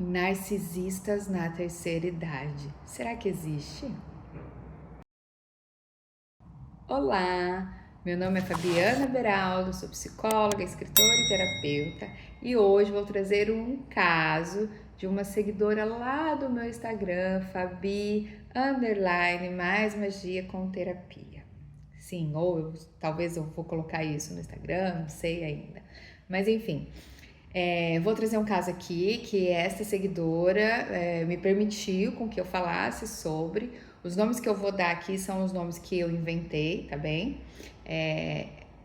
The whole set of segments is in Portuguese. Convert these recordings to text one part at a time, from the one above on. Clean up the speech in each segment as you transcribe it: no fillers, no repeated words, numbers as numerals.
Narcisistas na terceira idade. Será que existe? Olá, meu nome é Fabiana Beraldo, sou psicóloga, escritora e terapeuta e hoje vou trazer um caso de uma seguidora lá do meu Instagram, Fabi_mais magia com terapia. Sim, talvez eu vou colocar isso no Instagram, não sei ainda. Mas enfim, vou trazer um caso aqui que esta seguidora me permitiu com que eu falasse sobre. Os nomes que eu vou dar aqui são os nomes que eu inventei, tá bem?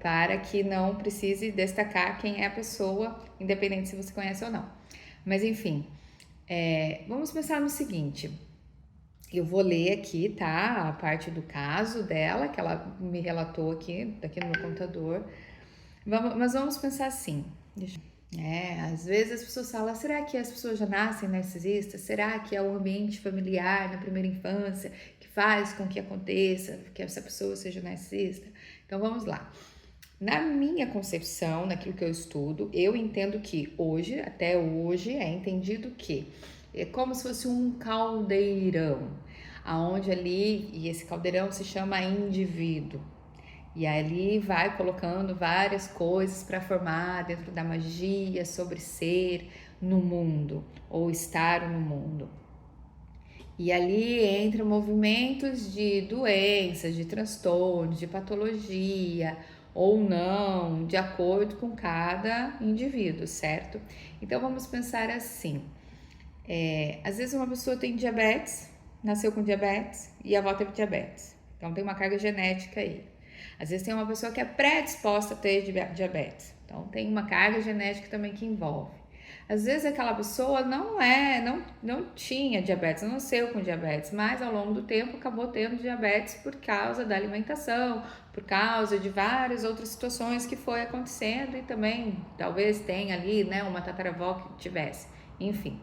Para que não precise destacar quem é a pessoa, independente se você conhece ou não. Mas enfim, vamos pensar no seguinte. Eu vou ler aqui, tá? A parte do caso dela, que ela me relatou aqui no meu computador. Mas vamos pensar assim. Às vezes as pessoas falam, será que as pessoas já nascem narcisistas? Será que é o ambiente familiar na primeira infância que faz com que aconteça, que essa pessoa seja narcisista? Então vamos lá. Na minha concepção, naquilo que eu estudo, eu entendo que hoje, até hoje, é entendido que é como se fosse um caldeirão, aonde ali, e esse caldeirão se chama indivíduo. E ali vai colocando várias coisas para formar dentro da magia sobre ser no mundo ou estar no mundo. E ali entram movimentos de doenças, de transtornos, de patologia ou não, de acordo com cada indivíduo, certo? Então vamos pensar assim: às vezes uma pessoa tem diabetes, nasceu com diabetes e a avó teve diabetes, então tem uma carga genética aí. Às vezes tem uma pessoa que é predisposta a ter diabetes, então tem uma carga genética também que envolve. Às vezes aquela pessoa não tinha diabetes, não nasceu com diabetes, mas ao longo do tempo acabou tendo diabetes por causa da alimentação, por causa de várias outras situações que foi acontecendo e também talvez tenha ali, né, uma tataravó que tivesse, enfim.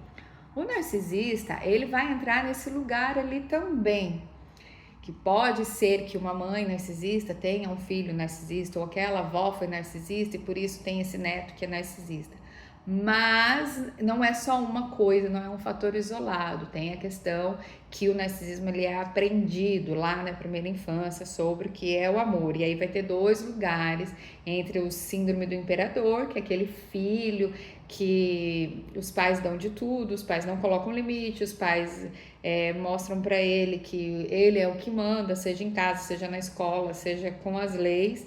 O narcisista, ele vai entrar nesse lugar ali também, que pode ser que uma mãe narcisista tenha um filho narcisista, ou aquela avó foi narcisista e por isso tem esse neto que é narcisista. Mas não é só uma coisa, não é um fator isolado. Tem a questão que o narcisismo ele é aprendido lá na primeira infância sobre o que é o amor. E aí vai ter dois lugares entre o síndrome do imperador, que é aquele filho que os pais dão de tudo, os pais não colocam limite, os pais mostram para ele que ele é o que manda, seja em casa, seja na escola, seja com as leis.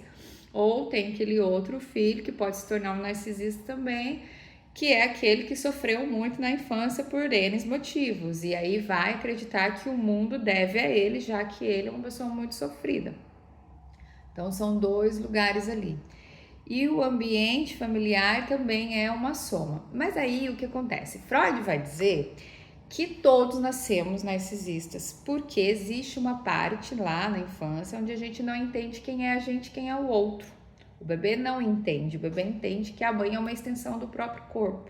Ou tem aquele outro filho que pode se tornar um narcisista também, que é aquele que sofreu muito na infância por N motivos, e aí vai acreditar que o mundo deve a ele, já que ele é uma pessoa muito sofrida. Então são dois lugares ali. E o ambiente familiar também é uma soma. Mas aí o que acontece? Freud vai dizer que todos nascemos narcisistas, porque existe uma parte lá na infância onde a gente não entende quem é a gente, quem é o outro. O bebê não entende, o bebê entende que a mãe é uma extensão do próprio corpo.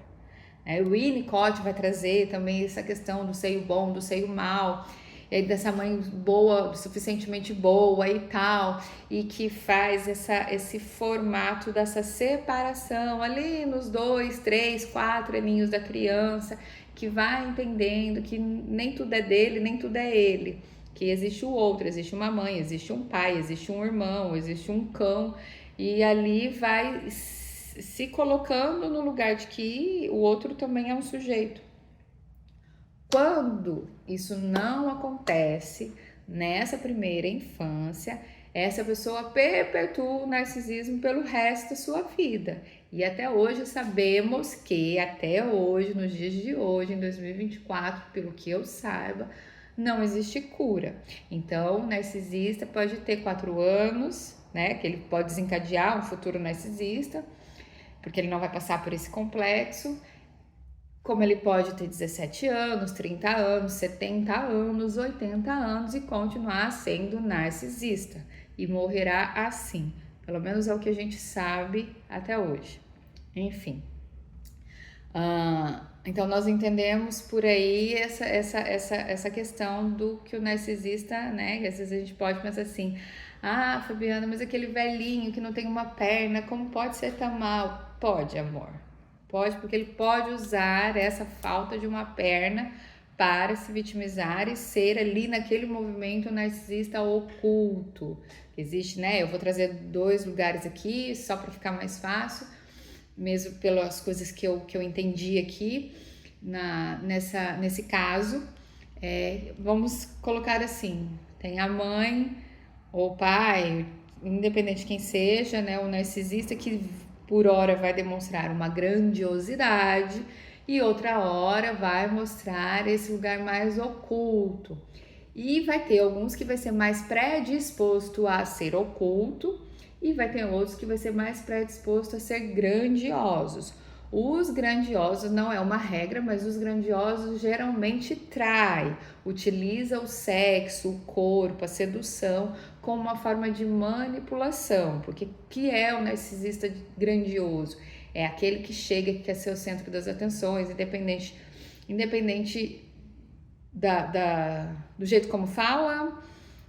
O Winnicott vai trazer também essa questão do seio bom, do seio mal, e aí dessa mãe boa, suficientemente boa e tal, e que faz esse formato dessa separação ali nos 2, 3, 4 aninhos da criança, que vai entendendo que nem tudo é dele, nem tudo é ele, que existe o outro, existe uma mãe, existe um pai, existe um irmão, existe um cão, e ali vai se colocando no lugar de que o outro também é um sujeito. Quando isso não acontece nessa primeira infância, essa pessoa perpetua o narcisismo pelo resto da sua vida. E até hoje sabemos que, até hoje, nos dias de hoje, em 2024, pelo que eu saiba, não existe cura. Então, o narcisista pode ter 4 anos, né, que ele pode desencadear um futuro narcisista, porque ele não vai passar por esse complexo, como ele pode ter 17 anos, 30 anos, 70 anos, 80 anos e continuar sendo narcisista e morrerá assim. Pelo menos é o que a gente sabe até hoje. Enfim. Então nós entendemos por aí essa questão do que o narcisista, né? Que às vezes a gente pode pensar assim, Fabiana, mas aquele velhinho que não tem uma perna, como pode ser tão mal? Pode, amor. Pode, porque ele pode usar essa falta de uma perna para se vitimizar e ser ali naquele movimento narcisista oculto. Existe, né? Eu vou trazer 2 lugares aqui, só para ficar mais fácil, mesmo pelas coisas que eu entendi aqui nesse caso. Vamos colocar assim, tem a mãe ou pai, independente de quem seja, né, o narcisista que por hora vai demonstrar uma grandiosidade e outra hora vai mostrar esse lugar mais oculto. E vai ter alguns que vai ser mais predisposto a ser oculto e vai ter outros que vai ser mais predisposto a ser grandiosos. Os grandiosos não é uma regra, mas os grandiosos geralmente utiliza o sexo, o corpo, a sedução como uma forma de manipulação, porque o que é o narcisista grandioso? É aquele que chega, que quer ser o centro das atenções, independente do jeito como fala,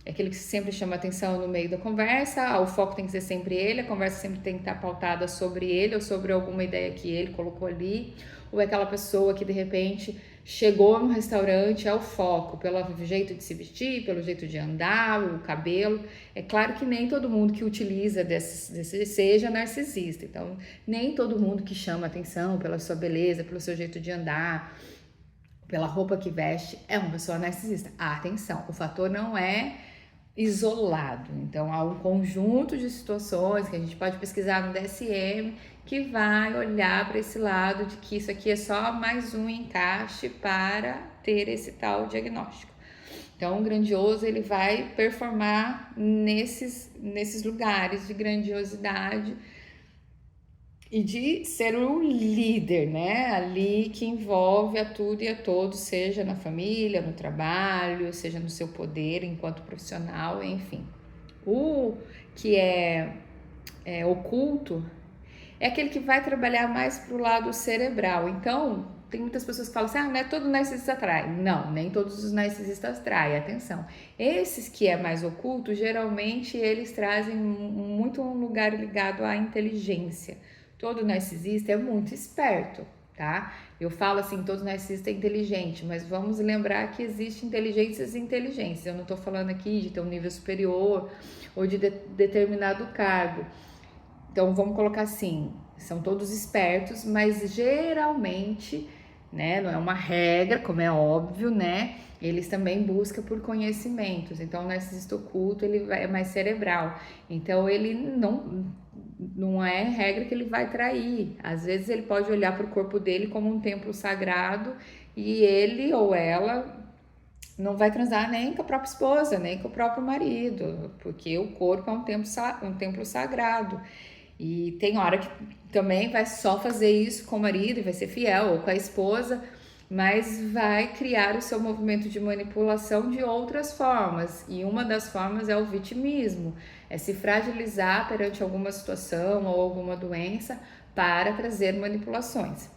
é aquele que sempre chama atenção no meio da conversa, o foco tem que ser sempre ele, a conversa sempre tem que estar pautada sobre ele ou sobre alguma ideia que ele colocou ali, ou é aquela pessoa que de repente chegou no restaurante, é o foco, pelo jeito de se vestir, pelo jeito de andar, o cabelo. É claro que nem todo mundo que utiliza seja narcisista, então nem todo mundo que chama atenção pela sua beleza, pelo seu jeito de andar, pela roupa que veste, é uma pessoa narcisista. Atenção, o fator não é isolado, então há um conjunto de situações que a gente pode pesquisar no DSM que vai olhar para esse lado de que isso aqui é só mais um encaixe para ter esse tal diagnóstico. Então, o grandioso ele vai performar nesses lugares de grandiosidade e de ser o líder, né? Ali que envolve a tudo e a todos, seja na família, no trabalho, seja no seu poder enquanto profissional, enfim. O que é oculto é aquele que vai trabalhar mais para o lado cerebral. Então, tem muitas pessoas que falam assim, não é todo narcisista atrai. Não, nem todos os narcisistas atraem, atenção. Esses que é mais oculto, geralmente eles trazem muito um lugar ligado à inteligência. Todo narcisista é muito esperto, tá? Eu falo assim, todo narcisista é inteligente, mas vamos lembrar que existe inteligências e inteligências. Eu não tô falando aqui de ter um nível superior ou de determinado cargo. Então, vamos colocar assim, são todos espertos, mas geralmente, né, não é uma regra, como é óbvio, né, eles também buscam por conhecimentos. Então, o narcisista oculto, ele é mais cerebral. Então, ele não é regra que ele vai trair. Às vezes, ele pode olhar para o corpo dele como um templo sagrado e ele ou ela não vai transar nem com a própria esposa, nem com o próprio marido, porque o corpo é um templo sagrado. E tem hora que também vai só fazer isso com o marido e vai ser fiel, ou com a esposa, mas vai criar o seu movimento de manipulação de outras formas. E uma das formas é o vitimismo, é se fragilizar perante alguma situação ou alguma doença para trazer manipulações.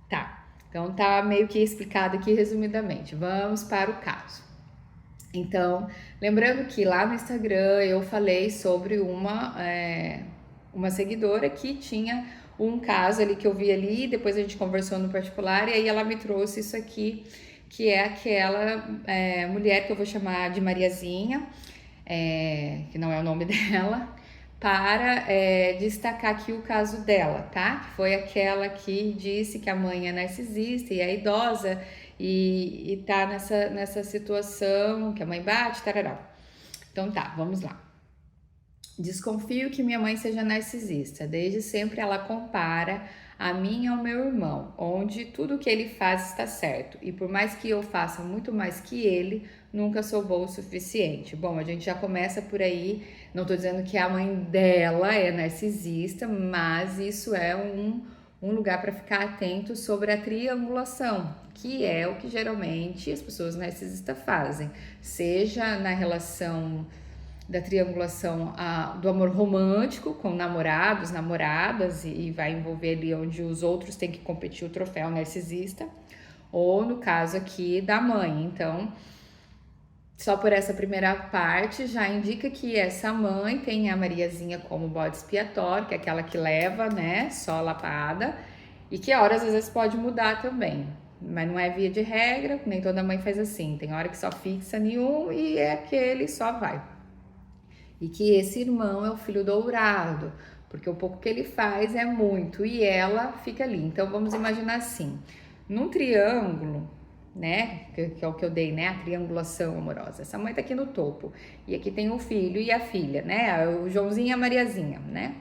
Tá, então tá meio que explicado aqui resumidamente. Vamos para o caso. Então, lembrando que lá no Instagram eu falei sobre uma seguidora que tinha um caso ali que eu vi ali, depois a gente conversou no particular e aí ela me trouxe isso aqui, que é aquela mulher que eu vou chamar de Mariazinha, que não é o nome dela, para destacar aqui o caso dela, tá? Que foi aquela que disse que a mãe é narcisista e é idosa e tá nessa situação que a mãe bate, tarará. Então tá, vamos lá. Desconfio que minha mãe seja narcisista. Desde sempre ela compara a mim ao meu irmão, onde tudo que ele faz está certo. E por mais que eu faça muito mais que ele, nunca sou boa o suficiente. Bom, a gente já começa por aí. Não tô dizendo que a mãe dela é narcisista, mas isso é um lugar para ficar atento sobre a triangulação, que é o que geralmente as pessoas narcisistas fazem. Seja na relação da triangulação do amor romântico com namorados, namoradas e vai envolver ali onde os outros têm que competir o troféu narcisista, ou no caso aqui da mãe. Então, só por essa primeira parte já indica que essa mãe tem a Mariazinha como bode expiatório, que é aquela que leva, né, só lapada, E que horas às vezes pode mudar também. Mas não é via de regra, nem toda mãe faz assim. Tem hora que só fixa nenhum e é aquele só vai. E que esse irmão é o filho dourado, porque o pouco que ele faz é muito e ela fica ali. Então vamos imaginar assim, num triângulo, né, que é o que eu dei, né, a triangulação amorosa. Essa mãe tá aqui no topo e aqui tem o filho e a filha, né, o Joãozinho e a Mariazinha, né.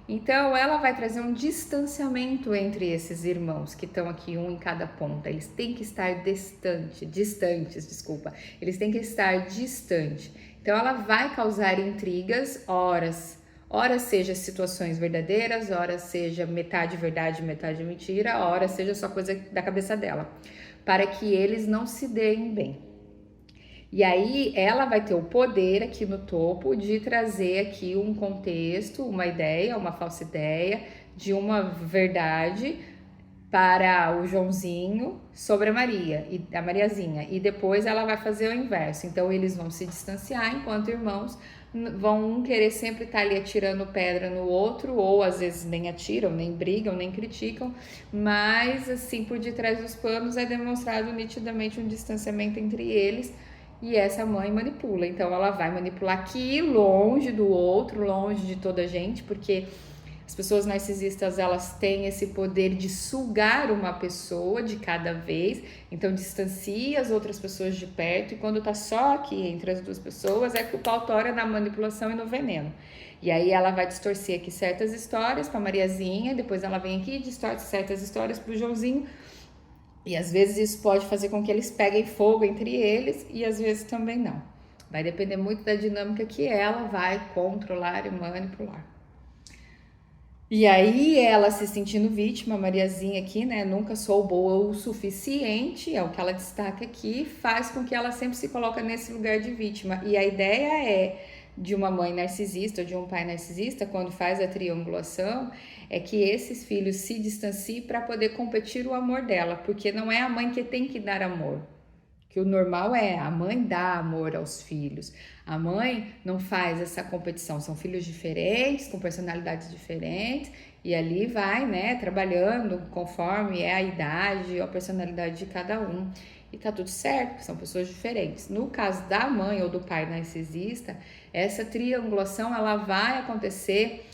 Então ela vai trazer um distanciamento entre esses irmãos que estão aqui, um em cada ponta. Eles têm que estar distantes, desculpa. Eles têm que estar distantes. Então ela vai causar intrigas, horas seja situações verdadeiras, horas seja metade verdade, metade mentira, horas seja só coisa da cabeça dela, para que eles não se deem bem. E aí ela vai ter o poder aqui no topo de trazer aqui um contexto, uma ideia, uma falsa ideia de uma verdade para o Joãozinho sobre a Maria e a Mariazinha, e depois ela vai fazer o inverso. Então eles vão se distanciar enquanto irmãos vão querer sempre estar ali atirando pedra no outro, ou às vezes nem atiram, nem brigam, nem criticam, mas assim por detrás dos panos é demonstrado nitidamente um distanciamento entre eles. E essa mãe manipula, então ela vai manipular aqui longe do outro, longe de toda a gente, porque as pessoas narcisistas, elas têm esse poder de sugar uma pessoa de cada vez, então distancia as outras pessoas de perto, e quando tá só aqui entre as duas pessoas, é que o pau tora na manipulação e no veneno. E aí ela vai distorcer aqui certas histórias para Mariazinha, depois ela vem aqui e distorce certas histórias para o Joãozinho, e às vezes isso pode fazer com que eles peguem fogo entre eles, e às vezes também não. Vai depender muito da dinâmica que ela vai controlar e manipular. E aí ela se sentindo vítima, Mariazinha aqui, né, nunca sou boa o suficiente, é o que ela destaca aqui, faz com que ela sempre se coloque nesse lugar de vítima. E a ideia é de uma mãe narcisista ou de um pai narcisista, quando faz a triangulação, é que esses filhos se distanciem para poder competir o amor dela, porque não é a mãe que tem que dar amor. Que o normal é a mãe dar amor aos filhos. A mãe não faz essa competição, são filhos diferentes, com personalidades diferentes, e ali vai, né, trabalhando conforme é a idade ou a personalidade de cada um. E tá tudo certo, são pessoas diferentes. No caso da mãe ou do pai narcisista, essa triangulação ela vai acontecer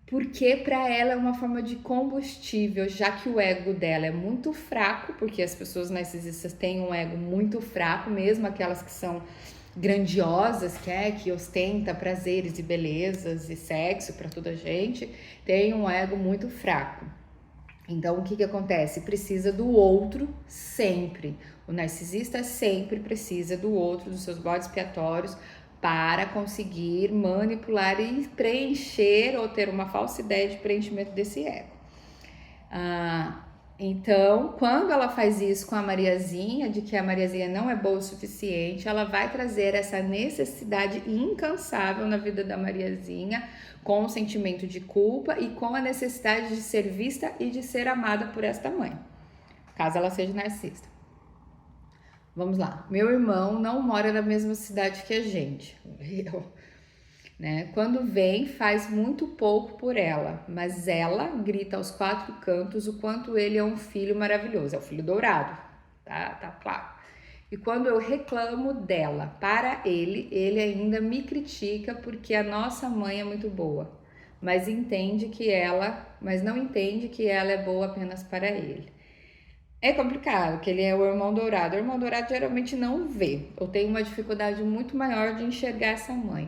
porque para ela é uma forma de combustível, já que o ego dela é muito fraco, porque as pessoas narcisistas têm um ego muito fraco, mesmo aquelas que são grandiosas, que ostenta prazeres e belezas e sexo para toda a gente, tem um ego muito fraco. Então o que acontece? Precisa do outro sempre. O narcisista sempre precisa do outro, dos seus bodes expiatórios, para conseguir manipular e preencher ou ter uma falsa ideia de preenchimento desse ego. Então, quando ela faz isso com a Mariazinha, de que a Mariazinha não é boa o suficiente, ela vai trazer essa necessidade incansável na vida da Mariazinha, com o sentimento de culpa e com a necessidade de ser vista e de ser amada por esta mãe, caso ela seja narcisista. Vamos lá, meu irmão não mora na mesma cidade que a gente, né? Quando vem, faz muito pouco por ela, mas ela grita aos quatro cantos o quanto ele é um filho maravilhoso, é o filho dourado, tá claro. E quando eu reclamo dela para ele ainda me critica porque a nossa mãe é muito boa, mas não entende que ela é boa apenas para ele. É complicado, que ele é o irmão dourado. O irmão dourado geralmente não vê, ou tem uma dificuldade muito maior de enxergar essa mãe.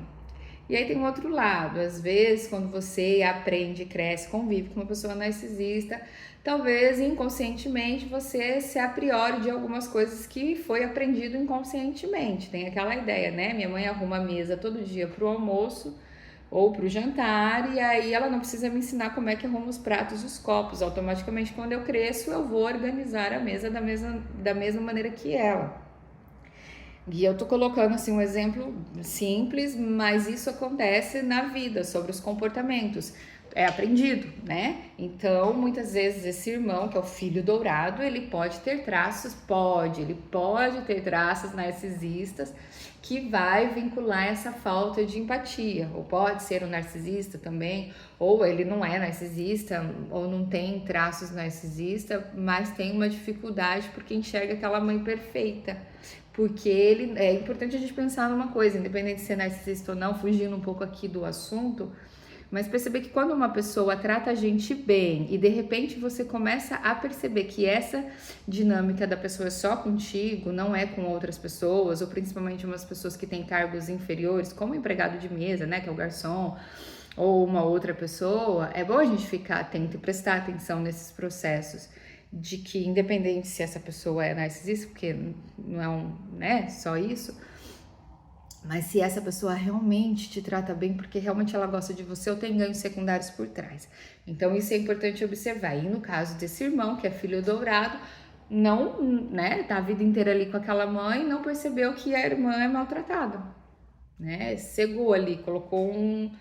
E aí tem um outro lado, às vezes quando você aprende, cresce, convive com uma pessoa narcisista, talvez inconscientemente você se apriore de algumas coisas que foi aprendido inconscientemente. Tem aquela ideia, né? Minha mãe arruma a mesa todo dia pro almoço ou pro jantar, e aí ela não precisa me ensinar como é que arruma os pratos e os copos. Automaticamente, quando eu cresço, eu vou organizar a mesa da mesma maneira que ela. E eu tô colocando assim um exemplo simples, mas isso acontece na vida, sobre os comportamentos. é aprendido, né? Então, muitas vezes esse irmão, que é o filho dourado, ele pode ter traços, ele pode ter traços narcisistas que vai vincular essa falta de empatia, ou pode ser um narcisista também, ou ele não é narcisista, ou não tem traços narcisista, mas tem uma dificuldade porque enxerga aquela mãe perfeita. Porque é importante a gente pensar numa coisa, independente de ser narcisista ou não, fugindo um pouco aqui do assunto, mas perceber que quando uma pessoa trata a gente bem e de repente você começa a perceber que essa dinâmica da pessoa é só contigo, não é com outras pessoas, ou principalmente umas pessoas que têm cargos inferiores, como o empregado de mesa, né, que é o garçom, ou uma outra pessoa, é bom a gente ficar atento e prestar atenção nesses processos de que, independente se essa pessoa é narcisista, porque não é né, só isso, mas se essa pessoa realmente te trata bem, porque realmente ela gosta de você, ou tem ganhos secundários por trás. Então isso é importante observar. E no caso desse irmão, que é filho dourado, não, né, tá a vida inteira ali com aquela mãe, não percebeu que a irmã é maltratada, né? Cegou ali, colocou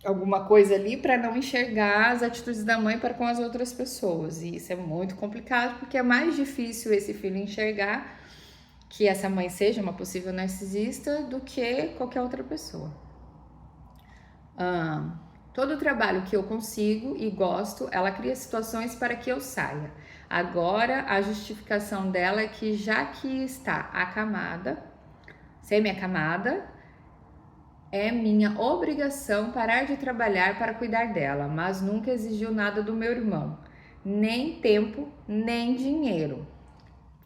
alguma coisa ali para não enxergar as atitudes da mãe para com as outras pessoas. E isso é muito complicado, porque é mais difícil esse filho enxergar que essa mãe seja uma possível narcisista do que qualquer outra pessoa. Todo o trabalho que eu consigo e gosto, ela cria situações para que eu saia. Agora, a justificação dela é que já que está acamada, semi-acamada, é minha obrigação parar de trabalhar para cuidar dela, mas nunca exigiu nada do meu irmão, nem tempo, nem dinheiro.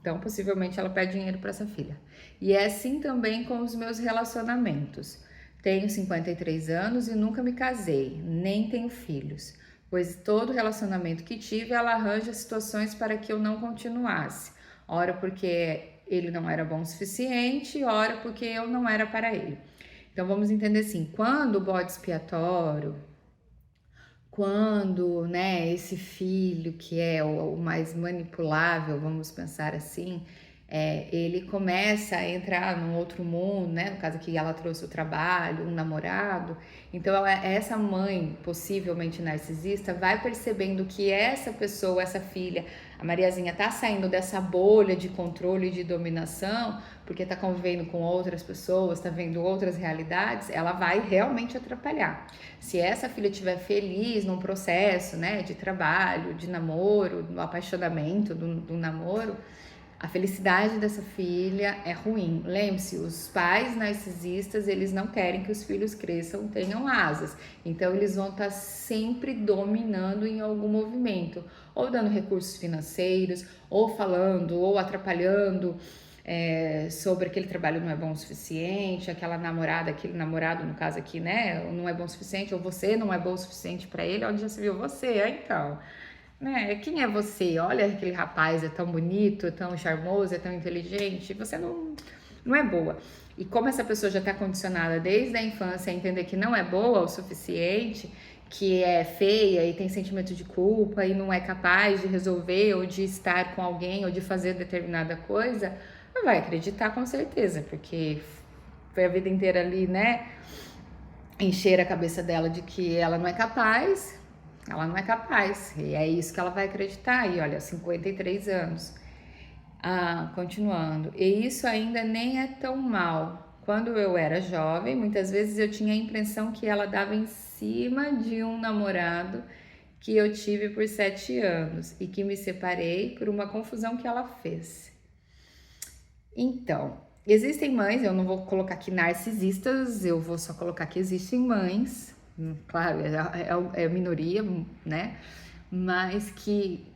Então, possivelmente ela pede dinheiro para essa filha. E é assim também com os meus relacionamentos. Tenho 53 anos e nunca me casei, nem tenho filhos, pois todo relacionamento que tive, ela arranja situações para que eu não continuasse. Ora porque ele não era bom o suficiente, ora porque eu não era para ele. Então, vamos entender assim, quando o bode expiatório, quando, né, esse filho que é o mais manipulável, vamos pensar assim, ele começa a entrar num outro mundo, né, no caso aqui ela trouxe o trabalho, um namorado, então essa mãe, possivelmente narcisista, vai percebendo que essa pessoa, essa filha, a Mariazinha tá saindo dessa bolha de controle e de dominação, porque tá convivendo com outras pessoas, tá vendo outras realidades, ela vai realmente atrapalhar. Se essa filha estiver feliz num processo, né, de trabalho, de namoro, no apaixonamento do namoro, a felicidade dessa filha é ruim. Lembre-se, os pais narcisistas, eles não querem que os filhos cresçam, tenham asas. Então, eles vão estar sempre dominando em algum movimento, ou dando recursos financeiros, ou falando, ou atrapalhando sobre aquele trabalho não é bom o suficiente, aquela namorada, aquele namorado, no caso aqui, né, não é bom o suficiente, ou você não é bom o suficiente para ele, onde já se viu você, então... Né? Quem é você? Olha, aquele rapaz é tão bonito, é tão charmoso, é tão inteligente, você não é boa. E como essa pessoa já está condicionada desde a infância a entender que não é boa o suficiente, que é feia e tem sentimento de culpa e não é capaz de resolver ou de estar com alguém ou de fazer determinada coisa, ela vai acreditar com certeza, porque foi a vida inteira ali, né? Encher a cabeça dela de que ela não é capaz. Ela não é capaz, e é isso que ela vai acreditar. E olha, 53 anos. Continuando. E isso ainda nem é tão mal. Quando eu era jovem, muitas vezes eu tinha a impressão que ela dava em cima de um namorado que eu tive por 7 anos e que me separei por uma confusão que ela fez. Então, existem mães, eu não vou colocar aqui narcisistas, eu vou só colocar que existem mães, claro, é minoria, né? Mas que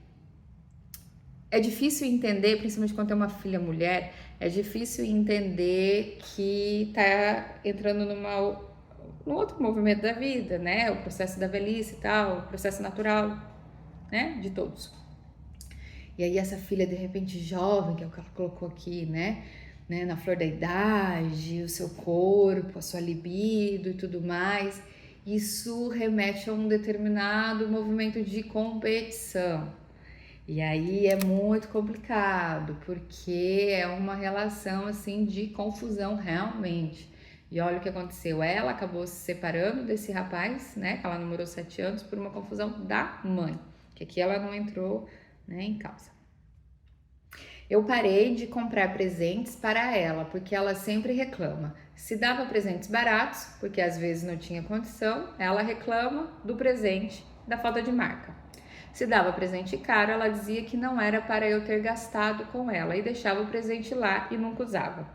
é difícil entender, principalmente quando tem uma filha mulher, é difícil entender que tá entrando num outro movimento da vida, né? O processo da velhice e tal, o processo natural, né? De todos. E aí essa filha, de repente, jovem, que é o que ela colocou aqui, né? Na flor da idade, o seu corpo, a sua libido e tudo mais... Isso remete a um determinado movimento de competição. E aí é muito complicado, porque é uma relação assim de confusão realmente. E olha o que aconteceu, ela acabou se separando desse rapaz, né, que ela namorou 7 anos, por uma confusão da mãe, que aqui ela não entrou, né, em causa. Eu parei de comprar presentes para ela, porque ela sempre reclama. Se dava presentes baratos, porque às vezes não tinha condição, ela reclama do presente, da falta de marca. Se dava presente caro, ela dizia que não era para eu ter gastado com ela e deixava o presente lá e nunca usava.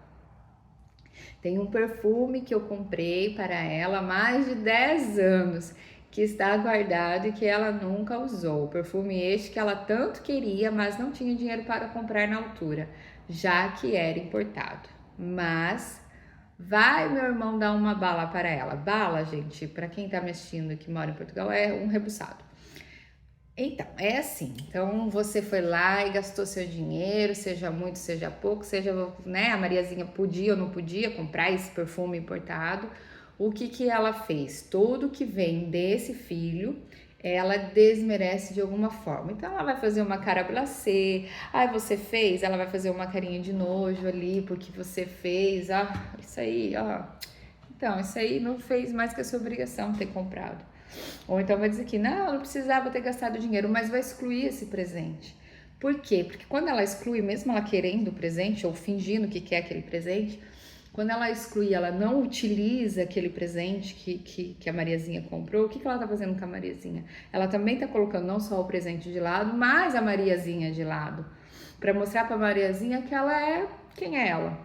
Tem um perfume que eu comprei para ela há mais de 10 anos, que está guardado e que ela nunca usou. Perfume este que ela tanto queria, mas não tinha dinheiro para comprar na altura, já que era importado. Mas vai meu irmão dar uma bala para ela. Bala, gente, para quem está me assistindo que mora em Portugal, é um rebuçado. Então, é assim. Então, você foi lá e gastou seu dinheiro, seja muito, seja pouco, seja, né, a Mariazinha podia ou não podia comprar esse perfume importado. O que que ela fez? Tudo que vem desse filho, ela desmerece de alguma forma. Então, ela vai fazer uma cara blasé. Ah, você fez? Ela vai fazer uma carinha de nojo ali, porque você fez. Ah, isso aí, ó. Então, isso aí não fez mais que a sua obrigação ter comprado. Ou então vai dizer que não precisava ter gastado dinheiro, mas vai excluir esse presente. Por quê? Porque quando ela exclui, mesmo ela querendo o presente ou fingindo que quer aquele presente, quando ela exclui, ela não utiliza aquele presente que a Mariazinha comprou, o que ela tá fazendo com a Mariazinha? Ela também tá colocando não só o presente de lado, mas a Mariazinha de lado. Para mostrar pra Mariazinha que ela é... Quem é ela?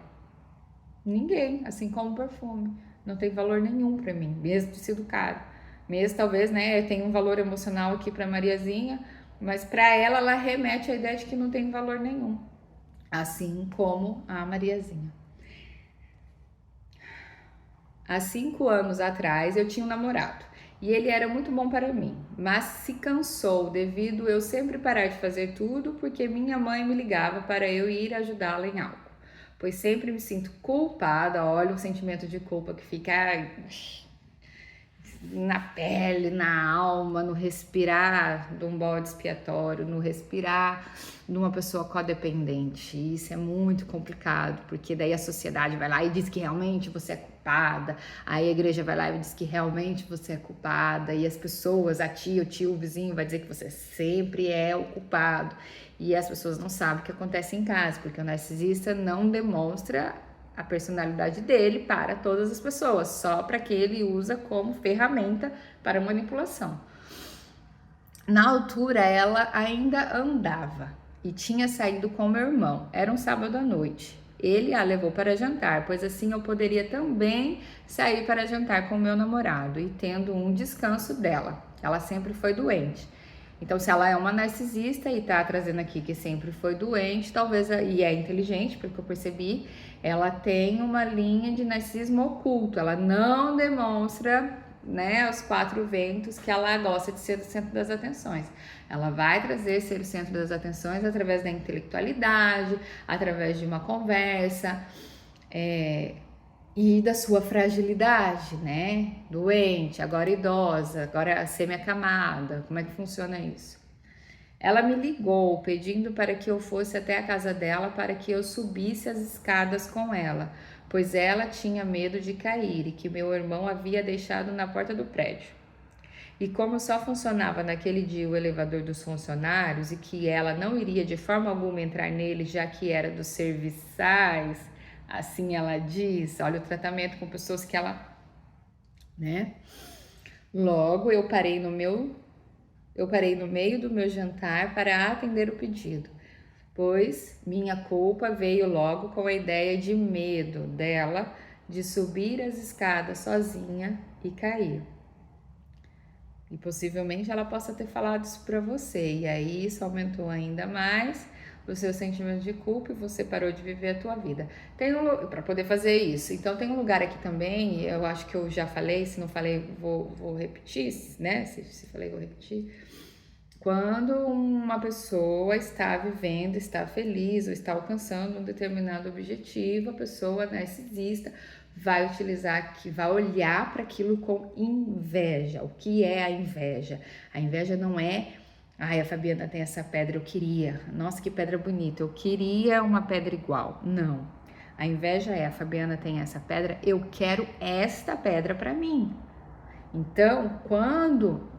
Ninguém, assim como o perfume. Não tem valor nenhum para mim, mesmo de sido caro. Mesmo talvez, né, tenha um valor emocional aqui para Mariazinha, mas para ela remete à ideia de que não tem valor nenhum. Assim como a Mariazinha. Há 5 anos atrás eu tinha um namorado e ele era muito bom para mim, mas se cansou devido eu sempre parar de fazer tudo porque minha mãe me ligava para eu ir ajudá-la em algo. Pois sempre me sinto culpada, olha o sentimento de culpa que fica na pele, na alma, no respirar de um bode expiatório, no respirar de uma pessoa codependente. Isso é muito complicado, porque daí a sociedade vai lá e diz que realmente você é culpada, aí a igreja vai lá e diz que realmente você é culpada, e as pessoas, a tia, o tio, o vizinho vai dizer que você sempre é o culpado. E as pessoas não sabem o que acontece em casa, porque o narcisista não demonstra a personalidade dele para todas as pessoas, só para que ele usa como ferramenta para manipulação. Na altura, ela ainda andava e tinha saído com meu irmão. Era um sábado à noite. Ele a levou para jantar, pois assim eu poderia também sair para jantar com meu namorado e tendo um descanso dela. Ela sempre foi doente. Então, se ela é uma narcisista e tá trazendo aqui que sempre foi doente, talvez, e é inteligente, pelo que eu percebi, ela tem uma linha de narcisismo oculto, ela não demonstra, né, os 4 ventos que ela gosta de ser o centro das atenções. Ela vai trazer ser o centro das atenções através da intelectualidade, através de uma conversa, e da sua fragilidade, né? Doente, agora idosa, agora semi-acamada. Como é que funciona isso? Ela me ligou pedindo para que eu fosse até a casa dela para que eu subisse as escadas com ela, pois ela tinha medo de cair e que meu irmão havia deixado na porta do prédio. E como só funcionava naquele dia o elevador dos funcionários e que ela não iria de forma alguma entrar nele, já que era dos serviçais, assim ela diz, olha o tratamento com pessoas que ela, né? Logo eu parei no meio do meu jantar para atender o pedido, pois minha culpa veio logo com a ideia de medo dela de subir as escadas sozinha e cair. E possivelmente ela possa ter falado isso para você, e aí isso aumentou ainda mais o seu sentimento de culpa e você parou de viver a tua vida. Tem para poder fazer isso. Então tem um lugar aqui também, eu acho que eu já falei, se não falei, vou repetir, né? Se falei, vou repetir. Quando uma pessoa está vivendo, está feliz ou está alcançando um determinado objetivo, a pessoa narcisista vai utilizar, que vai olhar para aquilo com inveja. O que é a inveja? A inveja não é, ai, a Fabiana tem essa pedra, eu queria. Nossa, que pedra bonita, eu queria uma pedra igual. Não. A inveja a Fabiana tem essa pedra, eu quero esta pedra para mim. Então, quando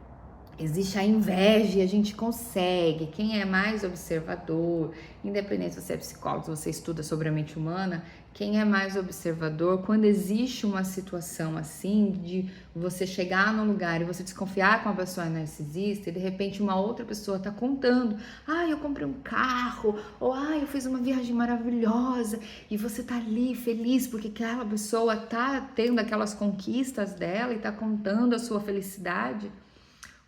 existe a inveja e a gente consegue, quem é mais observador, independente se você é psicólogo, se você estuda sobre a mente humana, quem é mais observador, quando existe uma situação assim, de você chegar num lugar e você desconfiar que uma pessoa é narcisista e de repente uma outra pessoa tá contando, eu comprei um carro, ou eu fiz uma viagem maravilhosa, e você tá ali feliz porque aquela pessoa tá tendo aquelas conquistas dela e tá contando a sua felicidade.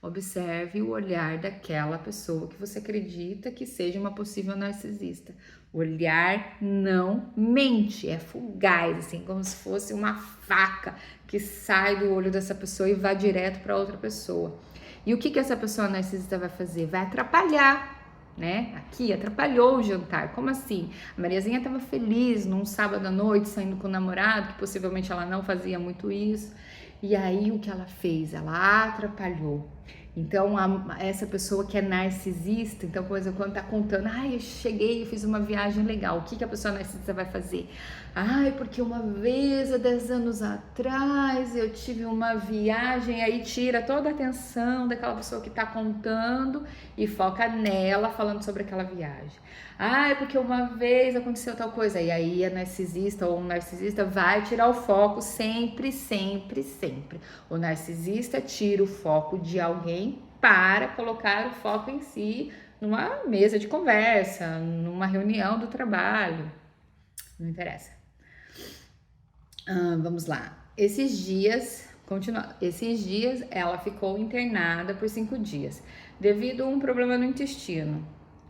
Observe o olhar daquela pessoa que você acredita que seja uma possível narcisista. O olhar não mente, é fugaz, assim, como se fosse uma faca que sai do olho dessa pessoa e vai direto para outra pessoa. E o que essa pessoa narcisista vai fazer? Vai atrapalhar, né? Aqui, atrapalhou o jantar. Como assim? A Mariazinha estava feliz num sábado à noite, saindo com o namorado, que possivelmente ela não fazia muito isso. E aí, o que ela fez? Ela atrapalhou. Então, essa pessoa que é narcisista, então, por exemplo, quando tá contando, eu cheguei, eu fiz uma viagem legal, o que a pessoa narcisista vai fazer? Porque uma vez, há 10 anos atrás, eu tive uma viagem, aí tira toda a atenção daquela pessoa que tá contando e foca nela, falando sobre aquela viagem. Porque uma vez aconteceu tal coisa, e aí a narcisista ou o narcisista vai tirar o foco sempre, sempre, sempre. O narcisista tira o foco de alguém para colocar o foco em si numa mesa de conversa, numa reunião do trabalho. Não interessa. Vamos lá. Esses dias ela ficou internada por 5 dias, devido a um problema no intestino.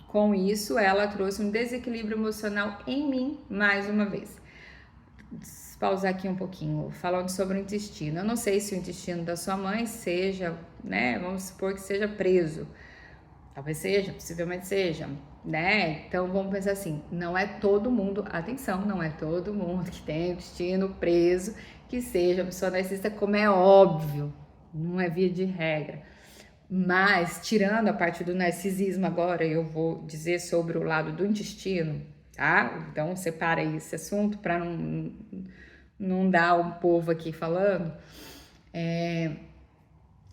Com isso, ela trouxe um desequilíbrio emocional em mim, mais uma vez. Pausar aqui um pouquinho, falando sobre o intestino. Eu não sei se o intestino da sua mãe seja, né, vamos supor que seja preso. Talvez seja, possivelmente seja, né? Então vamos pensar assim, não é todo mundo, atenção, não é todo mundo que tem o intestino preso que seja pessoa narcisista, como é óbvio, não é via de regra. Mas, tirando a parte do narcisismo agora, eu vou dizer sobre o lado do intestino, tá? Então, separa aí esse assunto para não dar um povo aqui falando.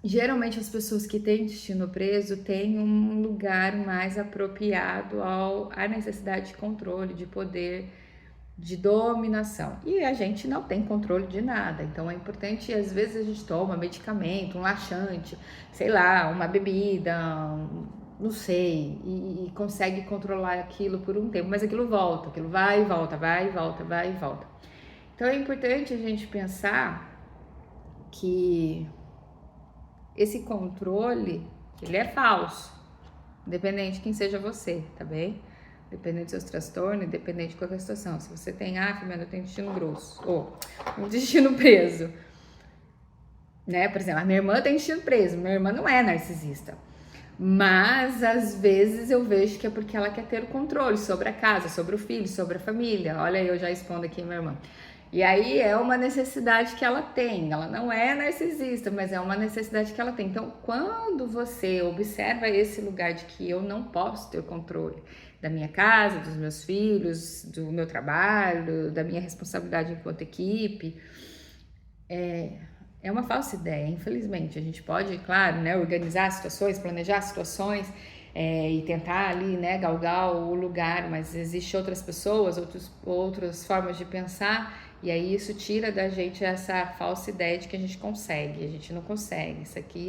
Geralmente, as pessoas que têm intestino preso têm um lugar mais apropriado à necessidade de controle, de poder, de dominação. E a gente não tem controle de nada, então é importante, às vezes a gente toma medicamento, um laxante, sei lá, uma bebida, não sei, e consegue controlar aquilo por um tempo, mas aquilo volta, aquilo vai e volta, vai e volta, vai e volta. Então é importante a gente pensar que esse controle, ele é falso, independente de quem seja você, tá bem? Dependendo dos seus transtornos, independente de qualquer situação. Se você tem Fabiana, eu tenho intestino grosso, ou intestino preso, né? Por exemplo, a minha irmã tem intestino preso, minha irmã não é narcisista. Mas, às vezes, eu vejo que é porque ela quer ter o controle sobre a casa, sobre o filho, sobre a família. Olha aí, eu já expondo aqui minha irmã. E aí é uma necessidade que ela tem. Ela não é narcisista, mas é uma necessidade que ela tem. Então, quando você observa esse lugar de que eu não posso ter controle da minha casa, dos meus filhos, do meu trabalho, da minha responsabilidade enquanto equipe, é uma falsa ideia, infelizmente. A gente pode, claro, né, organizar situações, planejar situações e tentar ali, né, galgar o lugar, mas existem outras pessoas, outras formas de pensar, e aí isso tira da gente essa falsa ideia de que a gente consegue. A gente não consegue.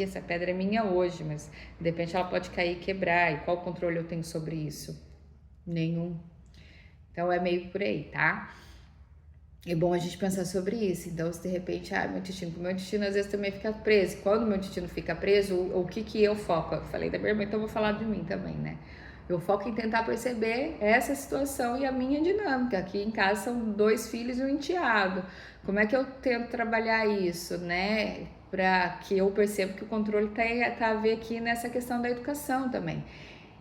Essa pedra é minha hoje, mas de repente ela pode cair e quebrar. E qual controle eu tenho sobre isso? Nenhum. Então é meio por aí, tá? É bom a gente pensar sobre isso. Então, se de repente, meu intestino às vezes também fica preso. Quando meu intestino fica preso, o que eu foco? Eu falei da minha irmã, então eu vou falar de mim também, né? Eu foco em tentar perceber essa situação e a minha dinâmica. Aqui em casa são 2 filhos e um enteado. Como é que eu tento trabalhar isso, né? Para que eu perceba que o controle tá a ver aqui nessa questão da educação também.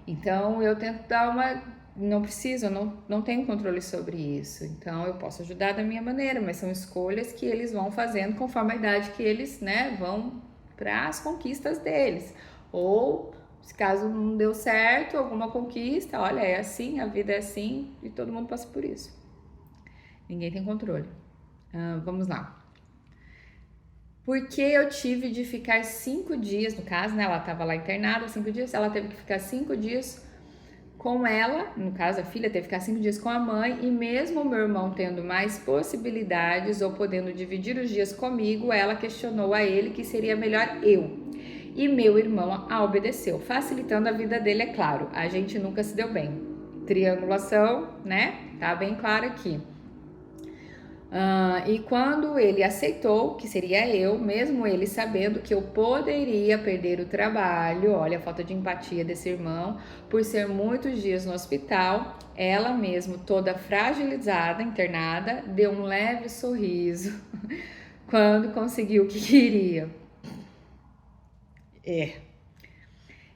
Então, eu tento dar não preciso, não tenho controle sobre isso. Então, eu posso ajudar da minha maneira, mas são escolhas que eles vão fazendo conforme a idade que eles, né, vão para as conquistas deles. Ou, se caso não deu certo, alguma conquista, olha, é assim, a vida é assim e todo mundo passa por isso. Ninguém tem controle. Vamos lá. Porque eu tive de ficar 5 dias, no caso, né? Ela estava lá internada 5 dias, ela teve que ficar 5 dias com ela, no caso a filha teve que ficar 5 dias com a mãe, e mesmo o meu irmão tendo mais possibilidades ou podendo dividir os dias comigo, ela questionou a ele que seria melhor eu. E meu irmão a obedeceu, facilitando a vida dele, é claro. A gente nunca se deu bem. Triangulação, né? Tá bem claro aqui. E quando ele aceitou que seria eu, mesmo ele sabendo que eu poderia perder o trabalho, olha a falta de empatia desse irmão, por ser muitos dias no hospital, ela mesmo, toda fragilizada, internada, deu um leve sorriso quando conseguiu o que queria.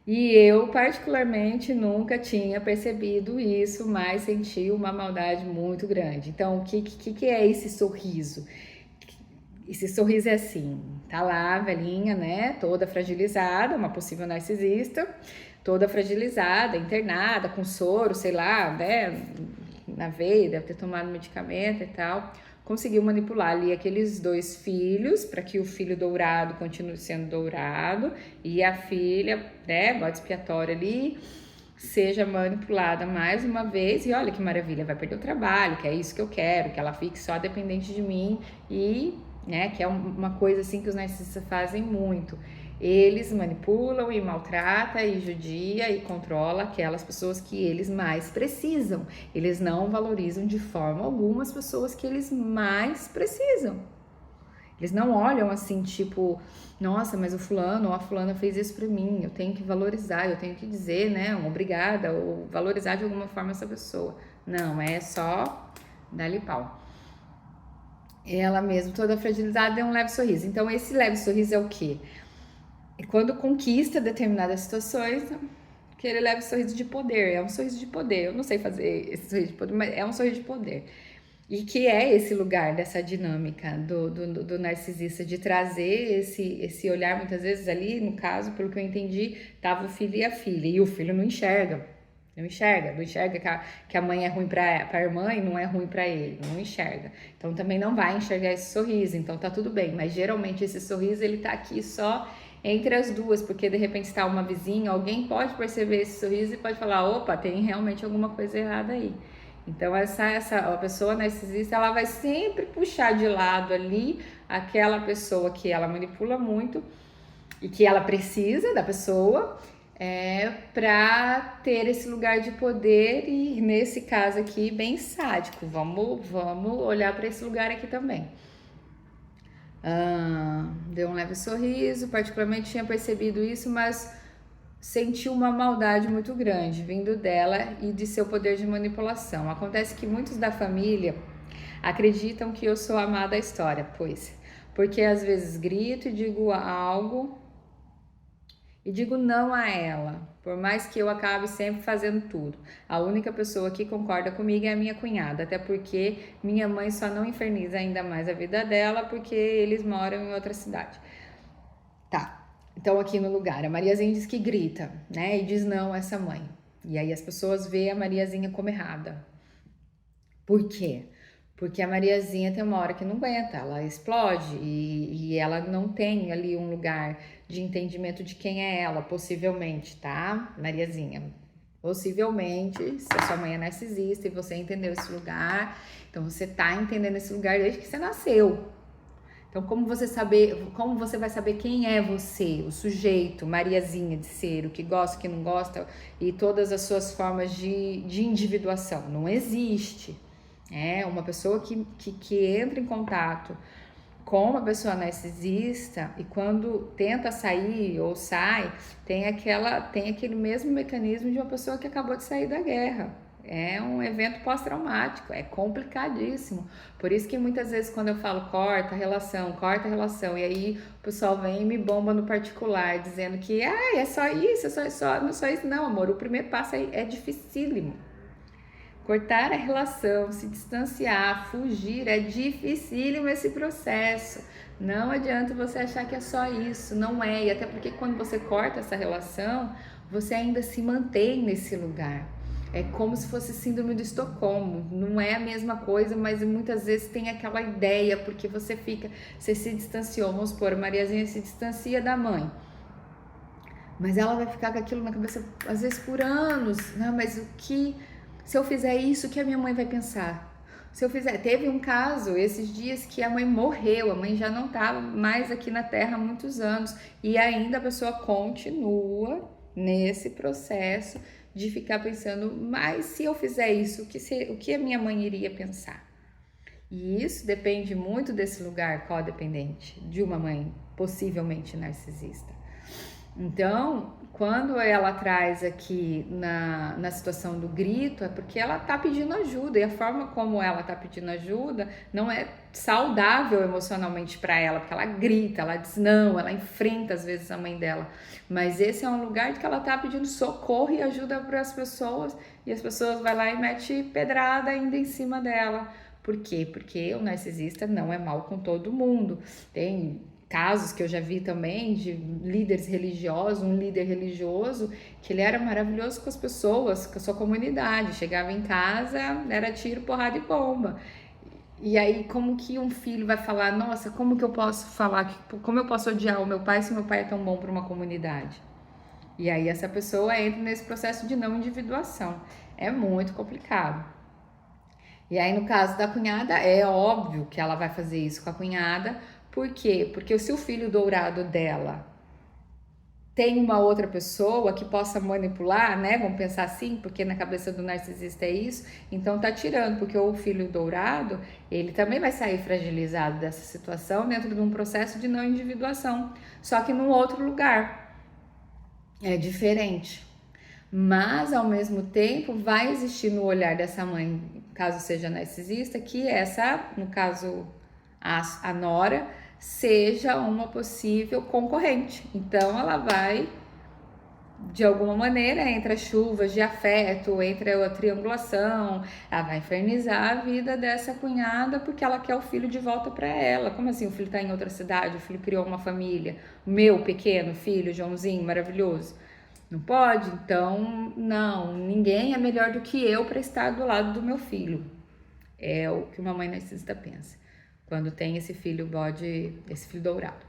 E eu, particularmente, nunca tinha percebido isso, mas senti uma maldade muito grande. Então, o que é esse sorriso? Esse sorriso é assim, tá lá a velhinha, né, toda fragilizada, uma possível narcisista, toda fragilizada, internada, com soro, sei lá, né, na veia, deve ter tomado medicamento e tal. Conseguiu manipular ali aqueles 2 filhos para que o filho dourado continue sendo dourado e a filha, né, bode expiatório ali, seja manipulada mais uma vez. E olha que maravilha, vai perder o trabalho, que é isso que eu quero, que ela fique só dependente de mim e, né, que é uma coisa assim que os narcisistas fazem muito. Eles manipulam e maltratam e judia e controla aquelas pessoas que eles mais precisam. Eles não valorizam de forma alguma as pessoas que eles mais precisam. Eles não olham assim, tipo, nossa, mas o fulano ou a fulana fez isso pra mim, eu tenho que valorizar, eu tenho que dizer, né, obrigada, ou valorizar de alguma forma essa pessoa. Não, é só dar-lhe pau. Ela mesmo, toda fragilizada, deu um leve sorriso. Então, esse leve sorriso é o quê? E quando conquista determinadas situações, que ele leva um sorriso de poder, é um sorriso de poder. Eu não sei fazer esse sorriso de poder, mas é um sorriso de poder. E que é esse lugar dessa dinâmica do narcisista, de trazer esse olhar, muitas vezes ali, no caso, pelo que eu entendi, tava o filho e a filha, e o filho não enxerga. Não enxerga que a mãe é ruim para a irmã e não é ruim para ele, não enxerga. Então também não vai enxergar esse sorriso, então tá tudo bem, mas geralmente esse sorriso ele tá aqui só entre as duas, porque de repente está uma vizinha, alguém pode perceber esse sorriso e pode falar, opa, tem realmente alguma coisa errada aí. Então a pessoa narcisista, ela vai sempre puxar de lado ali aquela pessoa que ela manipula muito e que ela precisa da pessoa, para ter esse lugar de poder e nesse caso aqui bem sádico. Vamos olhar para esse lugar aqui também. Deu um leve sorriso, particularmente tinha percebido isso, mas senti uma maldade muito grande vindo dela e de seu poder de manipulação. Acontece que muitos da família acreditam que eu sou a má da história, porque às vezes grito e digo algo e digo não a ela, por mais que eu acabe sempre fazendo tudo. A única pessoa que concorda comigo é a minha cunhada, até porque minha mãe só não inferniza ainda mais a vida dela porque eles moram em outra cidade. Tá, então aqui no lugar, a Mariazinha diz que grita, né, e diz não a essa mãe. E aí as pessoas veem a Mariazinha como errada. Por quê? Porque a Mariazinha tem uma hora que não aguenta, ela explode e ela não tem ali um lugar de entendimento de quem é ela, possivelmente, tá, Mariazinha? Possivelmente, se a sua mãe é narcisista e você entendeu esse lugar, então você tá entendendo esse lugar desde que você nasceu. Então, como você vai saber quem é você, o sujeito, Mariazinha de ser, o que gosta, o que não gosta e todas as suas formas de individuação? Não existe. É uma pessoa que entra em contato com uma pessoa narcisista e quando tenta sair ou sai, tem aquele mesmo mecanismo de uma pessoa que acabou de sair da guerra. É um evento pós-traumático, é complicadíssimo. Por isso que muitas vezes quando eu falo corta a relação, e aí o pessoal vem e me bomba no particular, dizendo que é só isso, não só isso. Não, amor, o primeiro passo é dificílimo. Cortar a relação, se distanciar, fugir, é dificílimo esse processo. Não adianta você achar que é só isso, não é. E até porque quando você corta essa relação, você ainda se mantém nesse lugar. É como se fosse síndrome de Estocolmo. Não é a mesma coisa, mas muitas vezes tem aquela ideia, porque você se distanciou, vamos supor, a Mariazinha se distancia da mãe. Mas ela vai ficar com aquilo na cabeça, às vezes por anos. Não, mas se eu fizer isso, o que a minha mãe vai pensar? Se eu fizer, teve um caso esses dias que a mãe morreu, a mãe já não estava mais aqui na Terra há muitos anos e ainda a pessoa continua nesse processo de ficar pensando, mas se eu fizer isso, o que a minha mãe iria pensar? E isso depende muito desse lugar codependente de uma mãe possivelmente narcisista. Então, quando ela traz aqui na situação do grito, é porque ela tá pedindo ajuda, e a forma como ela tá pedindo ajuda não é saudável emocionalmente para ela, porque ela grita, ela diz não, ela enfrenta às vezes a mãe dela, mas esse é um lugar que ela tá pedindo socorro e ajuda para as pessoas, e as pessoas vai lá e mete pedrada ainda em cima dela. Por quê? Porque o narcisista não é mal com todo mundo. Tem casos que eu já vi também de líderes religiosos, um líder religioso, que ele era maravilhoso com as pessoas, com a sua comunidade. Chegava em casa, era tiro, porrada e bomba. E aí, como que um filho vai falar, nossa, como que eu posso falar, como eu posso odiar o meu pai se meu pai é tão bom para uma comunidade? E aí essa pessoa entra nesse processo de não individuação. É muito complicado. E aí, no caso da cunhada, é óbvio que ela vai fazer isso com a cunhada. Por quê? Porque se o filho dourado dela tem uma outra pessoa que possa manipular, né? Vamos pensar assim, porque na cabeça do narcisista é isso. Então tá tirando, porque o filho dourado, ele também vai sair fragilizado dessa situação dentro de um processo de não individuação, só que num outro lugar. É diferente. Mas, ao mesmo tempo, vai existir no olhar dessa mãe, caso seja narcisista, que essa, no caso, a nora, seja uma possível concorrente. Então, ela vai, de alguma maneira, entre as chuvas de afeto, entre a triangulação, ela vai infernizar a vida dessa cunhada porque ela quer o filho de volta para ela. Como assim? O filho está em outra cidade, o filho criou uma família, o meu pequeno filho, Joãozinho, maravilhoso. Não pode? Então, não, ninguém é melhor do que eu para estar do lado do meu filho. É o que uma mãe narcisista pensa quando tem esse filho bode, esse filho dourado.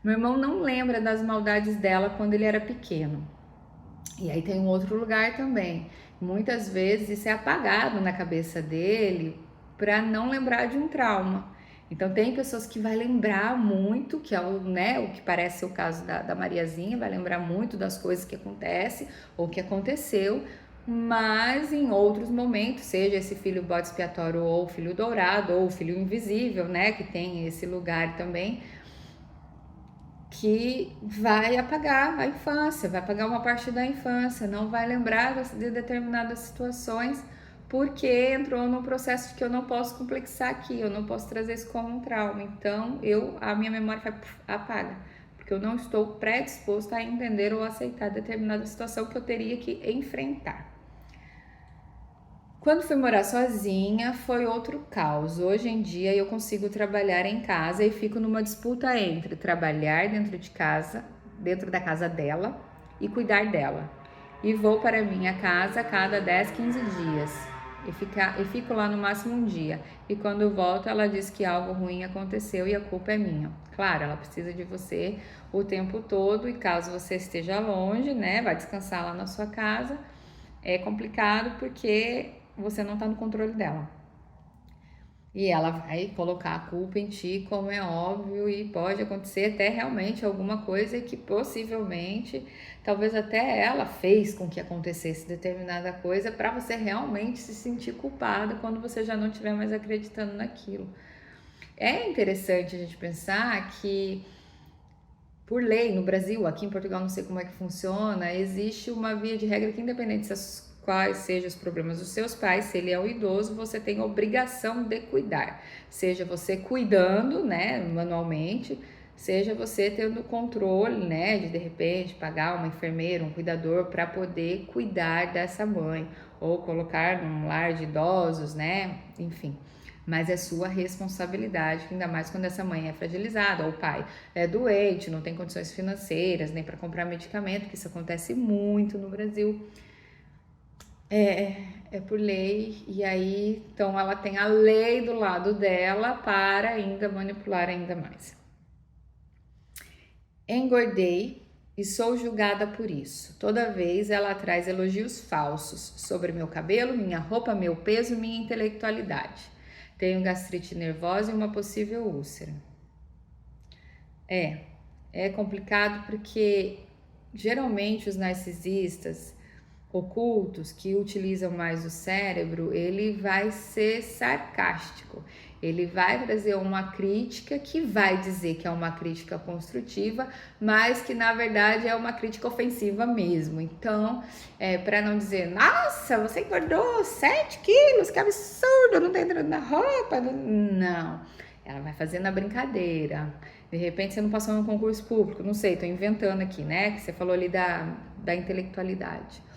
Meu irmão não lembra das maldades dela quando ele era pequeno. E aí tem um outro lugar também. Muitas vezes isso é apagado na cabeça dele para não lembrar de um trauma. Então tem pessoas que vai lembrar muito, que é o, né, o que parece ser o caso da Mariazinha, vai lembrar muito das coisas que acontecem ou que aconteceu, mas em outros momentos, seja esse filho bode expiatório ou o filho dourado ou o filho invisível, né, que tem esse lugar também, que vai apagar a infância, vai apagar uma parte da infância, não vai lembrar de determinadas situações, porque entrou num processo que eu não posso complexar aqui, eu não posso trazer isso como um trauma. Então, a minha memória apaga, porque eu não estou predisposta a entender ou aceitar determinada situação que eu teria que enfrentar. Quando fui morar sozinha, foi outro caos. Hoje em dia eu consigo trabalhar em casa e fico numa disputa entre trabalhar dentro de casa, dentro da casa dela e cuidar dela. E vou para minha casa a cada 10, 15 dias. E fico lá no máximo um dia. E quando eu volto, ela diz que algo ruim aconteceu e a culpa é minha. Claro, ela precisa de você o tempo todo e caso você esteja longe, né, vai descansar lá na sua casa. É complicado porque você não está no controle dela. E ela vai colocar a culpa em ti, como é óbvio, e pode acontecer até realmente alguma coisa que possivelmente, talvez até ela fez com que acontecesse determinada coisa para você realmente se sentir culpada quando você já não estiver mais acreditando naquilo. É interessante a gente pensar que, por lei, no Brasil, aqui em Portugal não sei como é que funciona, existe uma via de regra que, independente se quais sejam os problemas dos seus pais, se ele é um idoso, você tem a obrigação de cuidar. Seja você cuidando, né, manualmente, seja você tendo controle, né, de repente pagar uma enfermeira, um cuidador para poder cuidar dessa mãe ou colocar num lar de idosos, né, enfim. Mas é sua responsabilidade, ainda mais quando essa mãe é fragilizada ou o pai é doente, não tem condições financeiras nem para comprar medicamento, que isso acontece muito no Brasil. É por lei, e aí, então ela tem a lei do lado dela para ainda manipular ainda mais. Engordei e sou julgada por isso. Toda vez ela traz elogios falsos sobre meu cabelo, minha roupa, meu peso, minha intelectualidade. Tenho gastrite nervosa e uma possível úlcera. É, é complicado porque geralmente os narcisistas ocultos que utilizam mais o cérebro, ele vai ser sarcástico. Ele vai trazer uma crítica que vai dizer que é uma crítica construtiva, mas que na verdade é uma crítica ofensiva mesmo. Então, para não dizer, nossa, você engordou 7 quilos, que absurdo, não tá entrando na roupa. Não, ela vai fazendo a brincadeira. De repente você não passou num concurso público, não sei, tô inventando aqui, né? Que você falou ali da intelectualidade.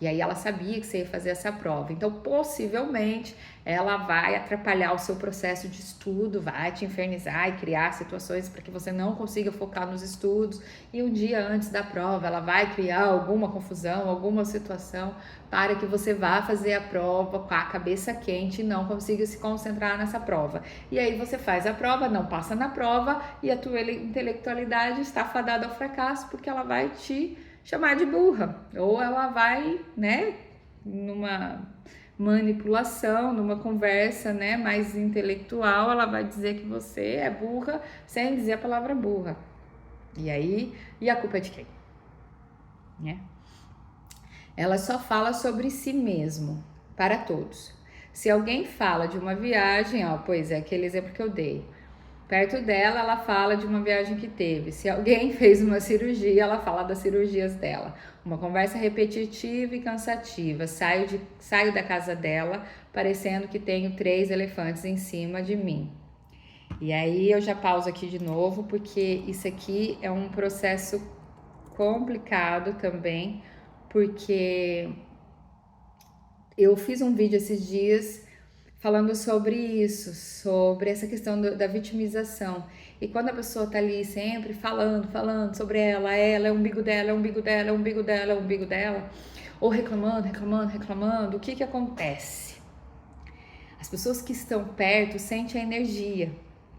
E aí ela sabia que você ia fazer essa prova. Então, possivelmente, ela vai atrapalhar o seu processo de estudo, vai te infernizar e criar situações para que você não consiga focar nos estudos. E um dia antes da prova, ela vai criar alguma confusão, alguma situação para que você vá fazer a prova com a cabeça quente e não consiga se concentrar nessa prova. E aí você faz a prova, não passa na prova e a tua intelectualidade está fadada ao fracasso porque ela vai te chamar de burra, ou ela vai, né, numa manipulação, numa conversa, né, mais intelectual, ela vai dizer que você é burra sem dizer a palavra burra. E aí, e a culpa é de quem? Né? Ela só fala sobre si mesmo, para todos. Se alguém fala de uma viagem, ó, pois é, aquele exemplo que eu dei. Perto dela, ela fala de uma viagem que teve. Se alguém fez uma cirurgia, ela fala das cirurgias dela. Uma conversa repetitiva e cansativa. Saio da casa dela, parecendo que tenho 3 elefantes em cima de mim. E aí eu já pauso aqui de novo, porque isso aqui é um processo complicado também, porque eu fiz um vídeo esses dias falando sobre isso, sobre essa questão da vitimização. E quando a pessoa tá ali sempre falando sobre ela é o umbigo dela, é o umbigo dela, é o umbigo dela, é o umbigo dela, ou reclamando, o que que acontece? As pessoas que estão perto sentem a energia,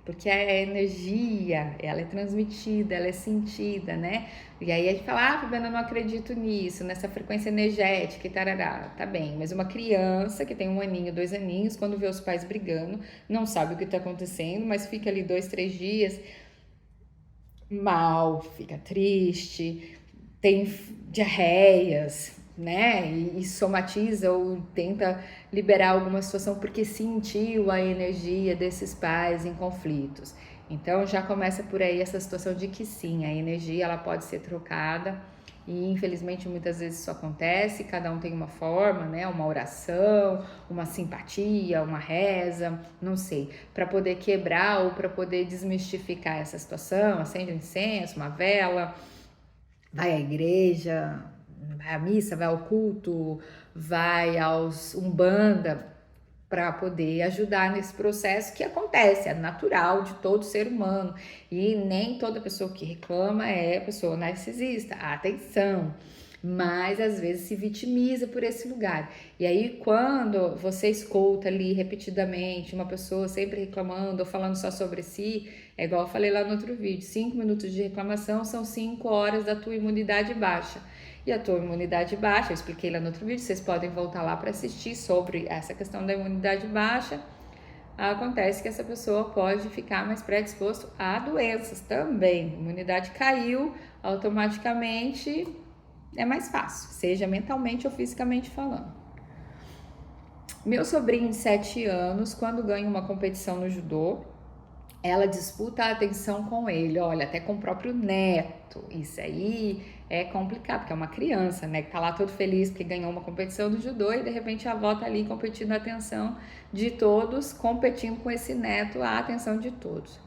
porque a energia, ela é transmitida, ela é sentida, né? E aí a gente fala, Fabiana, eu não acredito nisso, nessa frequência energética e tarará. Tá bem, mas uma criança que tem 1 aninho, 2 aninhos, quando vê os pais brigando, não sabe o que tá acontecendo, mas fica ali 2, 3 dias mal, fica triste, tem diarreias, né? E somatiza ou tenta liberar alguma situação porque sentiu a energia desses pais em conflitos. Então já começa por aí essa situação de que sim, a energia ela pode ser trocada e infelizmente muitas vezes isso acontece, cada um tem uma forma, né? Uma oração, uma simpatia, uma reza, não sei, para poder quebrar ou para poder desmistificar essa situação, acende um incenso, uma vela, vai à igreja, vai à missa, vai ao culto, vai aos umbanda para poder ajudar nesse processo que acontece, é natural de todo ser humano. E nem toda pessoa que reclama é pessoa narcisista. Atenção! Mas às vezes se vitimiza por esse lugar. E aí, quando você escuta ali repetidamente uma pessoa sempre reclamando ou falando só sobre si, é igual eu falei lá no outro vídeo: 5 minutos de reclamação são 5 horas da tua imunidade baixa. E a tua imunidade baixa, eu expliquei lá no outro vídeo, vocês podem voltar lá para assistir sobre essa questão da imunidade baixa. Acontece que essa pessoa pode ficar mais predisposto a doenças também. A imunidade caiu, automaticamente é mais fácil, seja mentalmente ou fisicamente falando. Meu sobrinho de 7 anos, quando ganha uma competição no judô, ela disputa a atenção com ele, olha, até com o próprio neto. Isso aí é complicado, porque é uma criança, né, que tá lá todo feliz porque ganhou uma competição do judô e de repente a avó tá ali competindo a atenção de todos, competindo com esse neto a atenção de todos.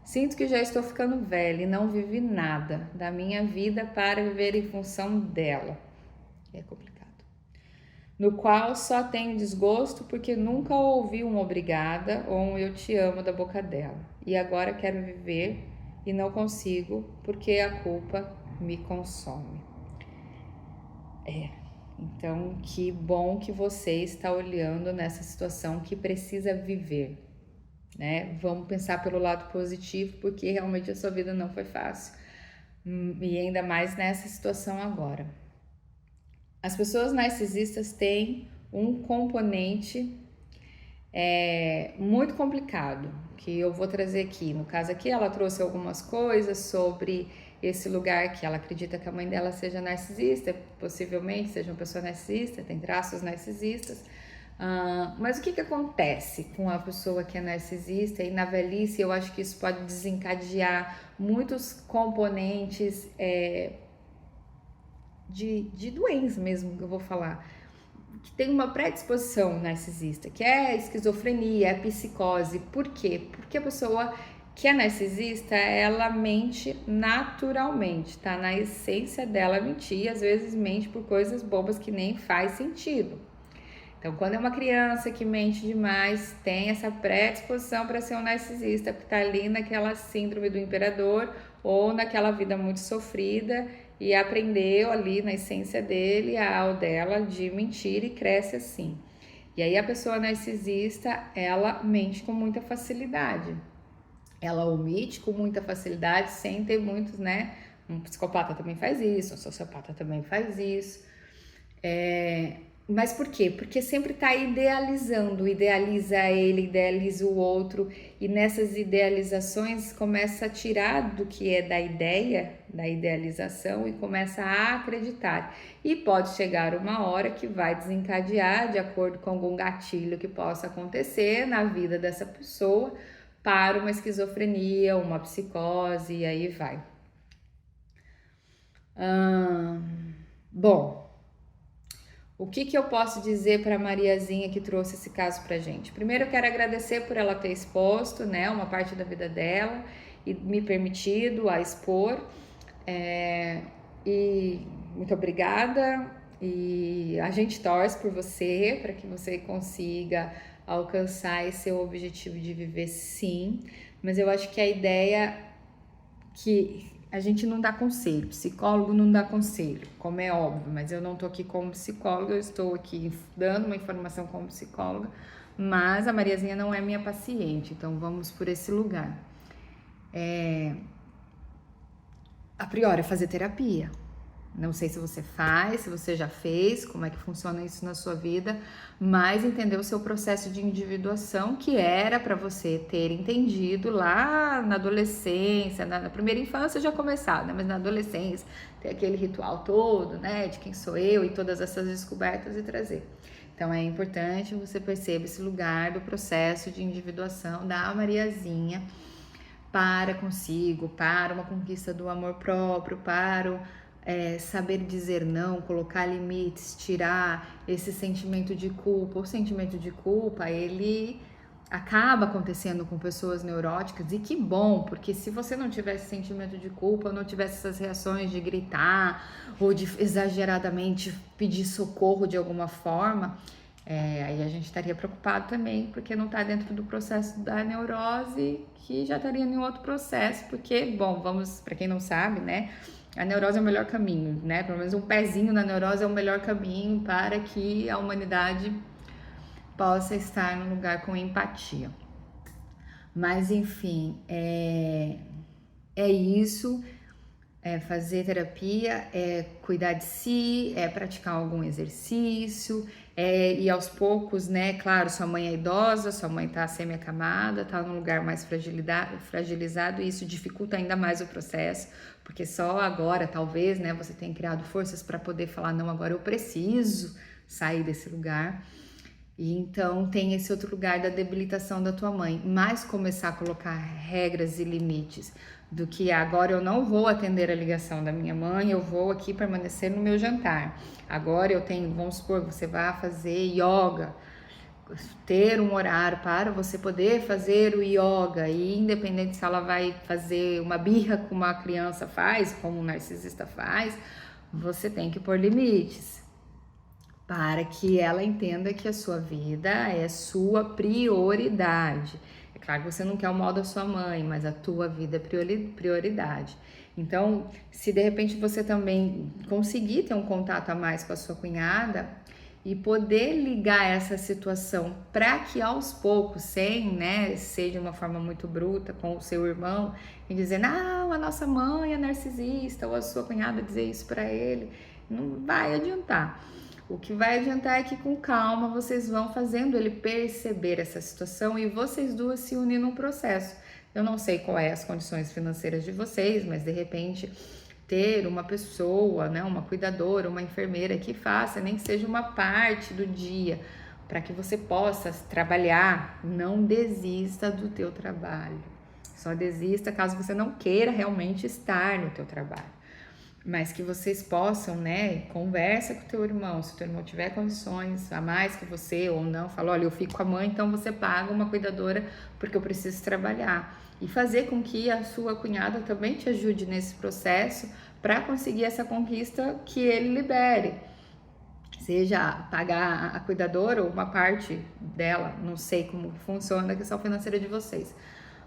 Sinto que já estou ficando velha e não vivi nada da minha vida para viver em função dela. É complicado. No qual só tenho desgosto porque nunca ouvi um obrigada ou um eu te amo da boca dela. E agora quero viver e não consigo porque a culpa me consome. Então, que bom que você está olhando nessa situação que precisa viver, né? Vamos pensar pelo lado positivo, porque realmente a sua vida não foi fácil. E ainda mais nessa situação agora. As pessoas narcisistas têm um componente muito complicado, que eu vou trazer aqui. No caso aqui, ela trouxe algumas coisas sobre esse lugar que ela acredita que a mãe dela seja narcisista, possivelmente seja uma pessoa narcisista, tem traços narcisistas. Mas o que acontece com a pessoa que é narcisista e na velhice? Eu acho que isso pode desencadear muitos componentes de doença mesmo, que eu vou falar, que tem uma predisposição narcisista, que é esquizofrenia, é psicose. Por quê? Porque a pessoa que é narcisista, ela mente naturalmente, tá na essência dela mentir, às vezes mente por coisas bobas que nem faz sentido. Então, quando é uma criança que mente demais, tem essa predisposição para ser um narcisista, porque está ali naquela síndrome do imperador ou naquela vida muito sofrida e aprendeu ali na essência dele ou dela de mentir e cresce assim. E aí a pessoa narcisista, ela mente com muita facilidade. Ela omite com muita facilidade sem ter muitos, né? Um psicopata também faz isso, um sociopata também faz isso. Mas por quê? Porque sempre está idealizando, idealiza ele, idealiza o outro, e nessas idealizações começa a tirar do que é da ideia, da idealização, e começa a acreditar. E pode chegar uma hora que vai desencadear, de acordo com algum gatilho que possa acontecer na vida dessa pessoa, para uma esquizofrenia, uma psicose, e aí vai. Bom, o que eu posso dizer para a Mariazinha que trouxe esse caso para gente? Primeiro, eu quero agradecer por ela ter exposto, né, uma parte da vida dela e me permitido a expor. E muito obrigada. E a gente torce por você, para que você consiga alcançar esse seu objetivo de viver, sim. Mas eu acho que a ideia que a gente não dá conselho, psicólogo não dá conselho, como é óbvio, mas eu não estou aqui como psicóloga, eu estou aqui dando uma informação como psicóloga, mas a Mariazinha não é minha paciente, então vamos por esse lugar. A priori é fazer terapia. Não sei se você faz, se você já fez, como é que funciona isso na sua vida, mas entender o seu processo de individuação, que era para você ter entendido lá na adolescência, na primeira infância já começado, né? Mas na adolescência, ter aquele ritual todo, né, de quem sou eu e todas essas descobertas e trazer. Então é importante você perceber esse lugar do processo de individuação da Mariazinha para consigo, para uma conquista do amor próprio, para saber dizer não, colocar limites, tirar esse sentimento de culpa. O sentimento de culpa, ele acaba acontecendo com pessoas neuróticas, e que bom, porque se você não tivesse sentimento de culpa, não tivesse essas reações de gritar ou de exageradamente pedir socorro de alguma forma, aí a gente estaria preocupado também, porque não está dentro do processo da neurose, que já estaria em outro processo, porque, bom, vamos, para quem não sabe, né, a neurose é o melhor caminho, né? Pelo menos um pezinho na neurose é o melhor caminho para que a humanidade possa estar num lugar com empatia. Mas, enfim, é isso. É fazer terapia, é cuidar de si, é praticar algum exercício, e aos poucos, né? Claro, sua mãe é idosa, sua mãe tá semi-acamada, tá num lugar mais fragilizado, e isso dificulta ainda mais o processo, porque só agora, talvez, né, você tenha criado forças para poder falar, não, agora eu preciso sair desse lugar. E então tem esse outro lugar da debilitação da tua mãe, mas começar a colocar regras e limites do que agora eu não vou atender a ligação da minha mãe, eu vou aqui permanecer no meu jantar. Agora eu tenho, vamos supor, você vai fazer yoga, ter um horário para você poder fazer o yoga, e independente se ela vai fazer uma birra como uma criança faz, como um narcisista faz, você tem que pôr limites, para que ela entenda que a sua vida é sua prioridade. É claro que você não quer o mal da sua mãe, mas a tua vida é prioridade. Então, se de repente você também conseguir ter um contato a mais com a sua cunhada e poder ligar essa situação para que aos poucos, sem, né, ser de uma forma muito bruta com o seu irmão e dizer, não, a nossa mãe é narcisista, ou a sua cunhada dizer isso para ele, não vai adiantar. O que vai adiantar é que com calma vocês vão fazendo ele perceber essa situação e vocês duas se unir num processo. Eu não sei qual é as condições financeiras de vocês, mas de repente ter uma pessoa, né, uma cuidadora, uma enfermeira que faça, nem que seja uma parte do dia, para que você possa trabalhar. Não desista do teu trabalho. Só desista caso você não queira realmente estar no teu trabalho. Mas que vocês possam, né, conversa com o teu irmão, se o teu irmão tiver condições a mais que você ou não, fala, olha, eu fico com a mãe, então você paga uma cuidadora porque eu preciso trabalhar. E fazer com que a sua cunhada também te ajude nesse processo para conseguir essa conquista que ele libere. Seja pagar a cuidadora ou uma parte dela, não sei como funciona a questão financeira de vocês,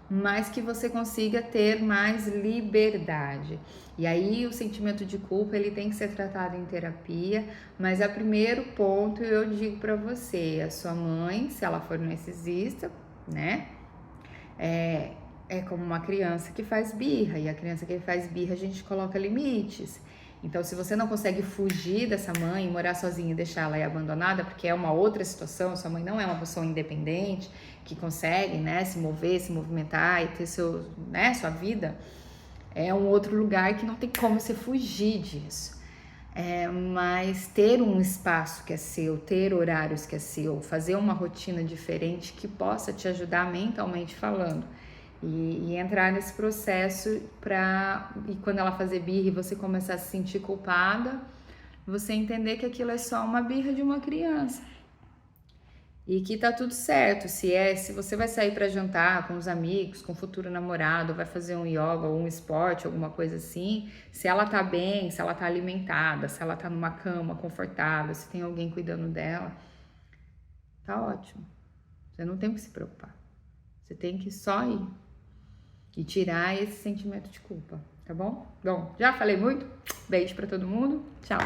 mas que você consiga ter mais liberdade. E aí o sentimento de culpa, ele tem que ser tratado em terapia, mas a primeiro ponto eu digo para você, a sua mãe, se ela for narcisista, né, é como uma criança que faz birra, e a criança que faz birra a gente coloca limites. Então, se você não consegue fugir dessa mãe, morar sozinha e deixar ela aí abandonada, porque é uma outra situação, sua mãe não é uma pessoa independente, que consegue, né, se mover, se movimentar e ter sua vida, é um outro lugar que não tem como você fugir disso. Mas ter um espaço que é seu, ter horários que é seu, fazer uma rotina diferente que possa te ajudar mentalmente falando. E entrar nesse processo e quando ela fazer birra e você começar a se sentir culpada, você entender que aquilo é só uma birra de uma criança. E que tá tudo certo, se você vai sair para jantar com os amigos, com o futuro namorado, vai fazer um yoga ou um esporte, alguma coisa assim, se ela tá bem, se ela tá alimentada, se ela tá numa cama confortável, se tem alguém cuidando dela, tá ótimo. Você não tem o que se preocupar. Você tem que só ir e tirar esse sentimento de culpa, tá bom? Bom, já falei muito. Beijo pra todo mundo. Tchau.